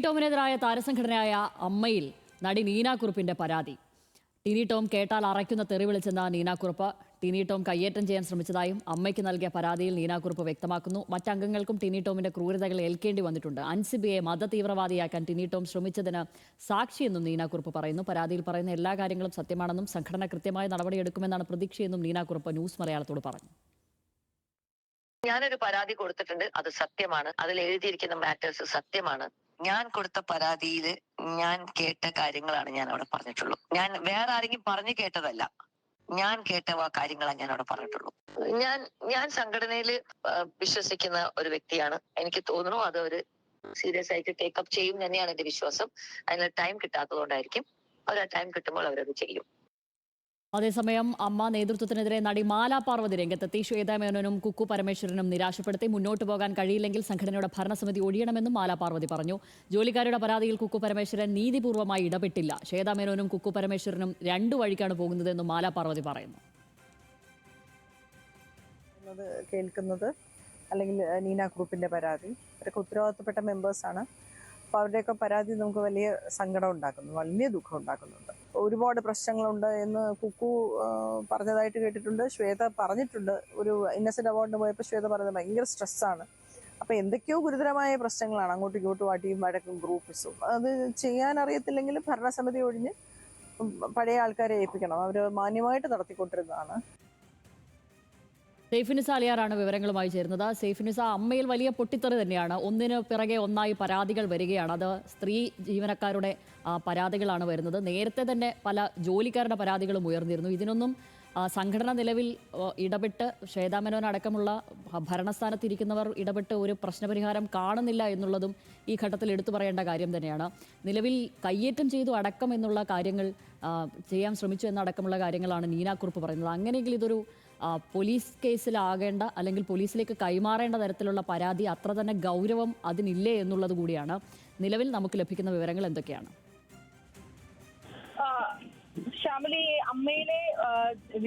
ടോമിനെതിരായ താരസംഘടനയായ അമ്മയിൽ നടി നീന കുറുപ്പിന്റെ പരാതി. ടിനി ടോം കേട്ടാൽ അറയ്ക്കുന്ന തെറി വിളിച്ചെന്ന നീന കുറുപ്പ് ടിനി ടോം കയ്യേറ്റം ചെയ്യാൻ ശ്രമിച്ചതായും അമ്മയ്ക്ക് നൽകിയ പരാതിയിൽ നീന കുറുപ്പ് വ്യക്തമാക്കുന്നു. മറ്റംഗങ്ങൾക്കും ടിനി ടോമിന്റെ ക്രൂരതകൾ ഏൽക്കേണ്ടി വന്നിട്ടുണ്ട്. അൻസിബയെ മതതീവ്രവാദിയാക്കാൻ ടിനി ടോം ശ്രമിച്ചതിന് സാക്ഷിയെന്നും നീന കുറുപ്പ് പറയുന്നു. പരാതിയിൽ പറയുന്ന എല്ലാ കാര്യങ്ങളും സത്യമാണെന്നും സംഘടന കൃത്യമായ നടപടിയെടുക്കുമെന്നാണ് പ്രതീക്ഷയെന്നും നീന കുറുപ്പ് ന്യൂസ് മലയാളത്തോട് പറഞ്ഞു. ഞാനൊരു പരാതി കൊടുത്തിട്ടുണ്ട്, അത് സത്യമാണ്. അതിൽ എഴുതിയിരിക്കുന്ന മാറ്റേഴ്സ് സത്യമാണ്. ഞാൻ കൊടുത്ത പരാതിയിൽ ഞാൻ കേട്ട കാര്യങ്ങളാണ് ഞാൻ അവിടെ പറഞ്ഞിട്ടുള്ളൂ. ഞാൻ വേറെ ആരെങ്കിലും പറഞ്ഞു കേട്ടതല്ല, ഞാൻ കേട്ട കാര്യങ്ങളാണ് ഞാൻ അവിടെ പറഞ്ഞിട്ടുള്ളൂ. ഞാൻ സംഘടനയിൽ വിശ്വസിക്കുന്ന ഒരു വ്യക്തിയാണ്. എനിക്ക് തോന്നുന്നു അത് ഒരു സീരിയസ് ആയിട്ട് ടേക്കപ്പ് ചെയ്യും തന്നെയാണ് എന്റെ വിശ്വാസം. അതിന് ടൈം കിട്ടാത്തതുകൊണ്ടായിരിക്കും. അവർ ആ ടൈം കിട്ടുമ്പോൾ അവരത് ചെയ്യും. അതേസമയം അമ്മ നേതൃത്വത്തിനെതിരെ നടി മാലാ പാർവതി രംഗത്തെത്തി. ശ്വേതാ മേനോനും കുക്കു പരമേശ്വരനും നിരാശപ്പെടുത്തി. മുന്നോട്ട് പോകാൻ കഴിയില്ലെങ്കിൽ സംഘടനയുടെ ഭരണസമിതി ഒഴിയണമെന്നും മാലാ പാർവതി പറഞ്ഞു. ജോലിക്കാരുടെ പരാതിയിൽ കുക്കു പരമേശ്വരൻ നീതിപൂർവ്വമായി ഇടപെട്ടില്ല. ശ്വേതാ മേനോനും കുക്കു പരമേശ്വരനും രണ്ടു വഴിക്കാണ് പോകുന്നതെന്നും മാലാ പാർവതി പറയുന്നു. കേൾക്കുന്നത് അല്ലെങ്കിൽ നീന ഗ്രൂപ്പിന്റെ പരാതി, അവരൊക്കെ ഉത്തരവാദിത്തപ്പെട്ട മെമ്പേഴ്സാണ്. അപ്പോൾ അവരുടെയൊക്കെ പരാതി നമുക്ക് വലിയ സങ്കടം ഉണ്ടാക്കുന്നു, വലിയ ദുഃഖം ഉണ്ടാക്കുന്നുണ്ട്. ഒരുപാട് പ്രശ്നങ്ങളുണ്ട് എന്ന് കുക്കു പറഞ്ഞതായിട്ട് കേട്ടിട്ടുണ്ട്. ശ്വേത പറഞ്ഞിട്ടുണ്ട്, ഒരു ഇന്നസെന്റ് അവാർഡിന് പോയപ്പോൾ ശ്വേത പറഞ്ഞത് ഭയങ്കര സ്ട്രെസ്സാണ്. അപ്പോൾ എന്തൊക്കെയോ ഗുരുതരമായ പ്രശ്നങ്ങളാണ്, അങ്ങോട്ടും ഇങ്ങോട്ടും അടിയും വഴക്കും ഗ്രൂപ്പിസും. അത് ചെയ്യാൻ അറിയത്തില്ലെങ്കിലും ഭരണസമിതി ഒഴിഞ്ഞ് പഴയ ആൾക്കാരെ ഏൽപ്പിക്കണം. അവർ മാന്യമായിട്ട് നടത്തിക്കൊണ്ടിരുന്നതാണ്. സൈഫുനിസ അലിയാറാണ് വിവരങ്ങളുമായി ചേരുന്നത്. സൈഫുനിസ, അമ്മയിൽ വലിയ പൊട്ടിത്തെറി തന്നെയാണ്. ഒന്നിന് പിറകെ ഒന്നായി പരാതികൾ വരികയാണ്. അത് സ്ത്രീ ജീവനക്കാരുടെ പരാതികളാണ് വരുന്നത്. നേരത്തെ തന്നെ പല ജോലിക്കാരുടെ പരാതികളും ഉയർന്നിരുന്നു. ഇതിനൊന്നും സംഘടന നിലവിൽ ഇടപെട്ട് ശ്വേതാ മേനോൻ അടക്കമുള്ള ഭരണസ്ഥാനത്തിരിക്കുന്നവർ ഇടപെട്ട് ഒരു പ്രശ്നപരിഹാരം കാണുന്നില്ല എന്നുള്ളതും ഈ ഘട്ടത്തിൽ എടുത്തു പറയേണ്ട കാര്യം തന്നെയാണ്. നിലവിൽ കയ്യേറ്റം ചെയ്തു അടക്കം എന്നുള്ള കാര്യങ്ങൾ ചെയ്യാൻ ശ്രമിച്ചു എന്നടക്കമുള്ള കാര്യങ്ങളാണ് നീന കുറുപ്പ് പറയുന്നത്. അങ്ങനെയെങ്കിൽ ഇതൊരു പോലീസ് കേസിലാകേണ്ട അല്ലെങ്കിൽ പോലീസിലേക്ക് കൈമാറേണ്ട തരത്തിലുള്ള പരാതി അത്ര തന്നെ ഗൗരവം അതിനില്ലേ എന്നുള്ളത് കൂടിയാണ്. നിലവിൽ നമുക്ക് ലഭിക്കുന്ന വിവരങ്ങൾ എന്തൊക്കെയാണ്? ശ്യാമിലി, അമ്മയിലെ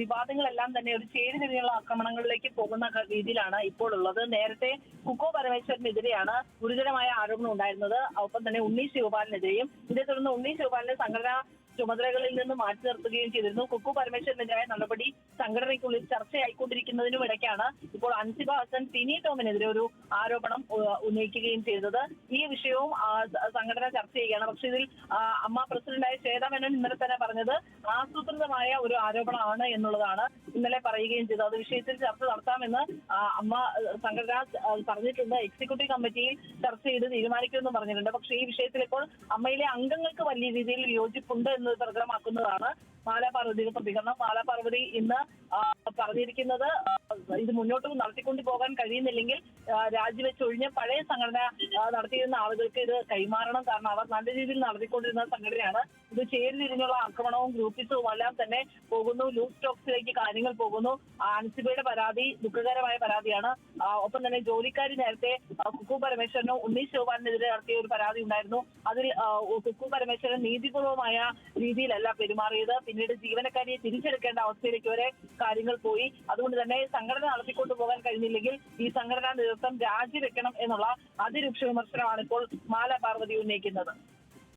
വിവാദങ്ങളെല്ലാം തന്നെ ഒരു ചേരിതിരിഞ്ഞുള്ള ആക്രമണങ്ങളിലേക്ക് പോകുന്ന രീതിയിലാണ് ഇപ്പോൾ ഉള്ളത്. നേരത്തെ കുക്കു പരമേശ്വരനെതിരെയാണ് ഗുരുതരമായ ആരോപണം ഉണ്ടായിരുന്നത്. ഒപ്പം തന്നെ ഉണ്ണി ശിവപാലിനെതിരെയും. ഇതേ തുടർന്ന് ഉണ്ണി ശിവപാലിനെ സംഘടനാ ചുമതലകളിൽ നിന്ന് മാറ്റി നിർത്തുകയും ചെയ്തിരുന്നു. കുക്കു പരമേശ്വരനെതിരായ നടപടി സംഘടനയ്ക്കുള്ളിൽ ചർച്ചയായിക്കൊണ്ടിരിക്കുന്നതിനും ഇടയ്ക്കാണ് ഇപ്പോൾ അൻസിബ ഹസൻ ടിനി ടോമിനെതിരെ ഒരു ആരോപണം ഉന്നയിക്കുകയും ചെയ്തത്. ഈ വിഷയവും സംഘടന ചർച്ച ചെയ്യുകയാണ്. പക്ഷെ ഇതിൽ അമ്മ പ്രസിഡന്റായ ശ്വേതാ മേനോൻ ഇന്നലെ തന്നെ പറഞ്ഞത് ആസൂത്രിതമായ ഒരു ആരോപണമാണ് എന്നുള്ളതാണ് ഇന്നലെ പറയുകയും ചെയ്തത്. അത് വിഷയത്തിൽ ചർച്ച നടത്താമെന്ന് അമ്മ സംഘടന പറഞ്ഞിട്ടുണ്ട്. എക്സിക്യൂട്ടീവ് കമ്മിറ്റിയിൽ ചർച്ച ചെയ്ത് തീരുമാനിക്കുമെന്ന് പറഞ്ഞിട്ടുണ്ട്. പക്ഷേ ഈ വിഷയത്തിൽ ഇപ്പോൾ അമ്മയിലെ അംഗങ്ങൾക്ക് വലിയ രീതിയിൽ യോജിപ്പുണ്ട് എന്ന് പ്രകടമാക്കുന്നതാണ് മാലാ പാർവതിയുടെ പ്രതികരണം. മാലാ പാർവതി ഇന്ന് പറഞ്ഞിരിക്കുന്നത് ഇത് മുന്നോട്ട് നടത്തിക്കൊണ്ടു പോകാൻ കഴിയുന്നില്ലെങ്കിൽ രാജിവെച്ചൊഴിഞ്ഞ് പഴയ സംഘടന നടത്തിയിരുന്ന ആളുകൾക്ക് ഇത് കൈമാറണം. കാരണം അവർ നല്ല രീതിയിൽ നടത്തിക്കൊണ്ടിരുന്ന സംഘടനയാണ്. ഇത് ചേരിതിരിഞ്ഞുള്ള ആക്രമണവും ഗ്രൂപ്പിസവും എല്ലാം തന്നെ പോകുന്നു. ലൂസ് ടോക്സിലേക്ക് കാര്യങ്ങൾ പോകുന്നു. അൻസിബയുടെ പരാതി ദുഃഖകരമായ പരാതിയാണ്. ഒപ്പം തന്നെ ജോലിക്കാരി നേരത്തെ കുക്കു പരമേശ്വരനോ ഉണ്ണി ശിവപാലിനെതിരെ നടത്തിയ ഒരു പരാതി ഉണ്ടായിരുന്നു. അതിൽ കുക്കു പരമേശ്വരൻ നീതിപൂർവമായ രീതിയിലല്ല പെരുമാറിയത്. പിന്നീട് ജീവനക്കാരിയെ തിരിച്ചെടുക്കേണ്ട അവസ്ഥയിലേക്ക് വരെ കാര്യങ്ങൾ പോയി. അതുകൊണ്ട് തന്നെ സംഘടന നടത്തിക്കൊണ്ടു പോകാൻ കഴിഞ്ഞില്ലെങ്കിൽ ഈ സംഘടനാ നേതൃത്വം രാജിവെക്കണം എന്നുള്ള അതിരൂക്ഷ വിമർശനമാണ് ഇപ്പോൾ മാലാ പാർവതി ഉന്നയിക്കുന്നത്.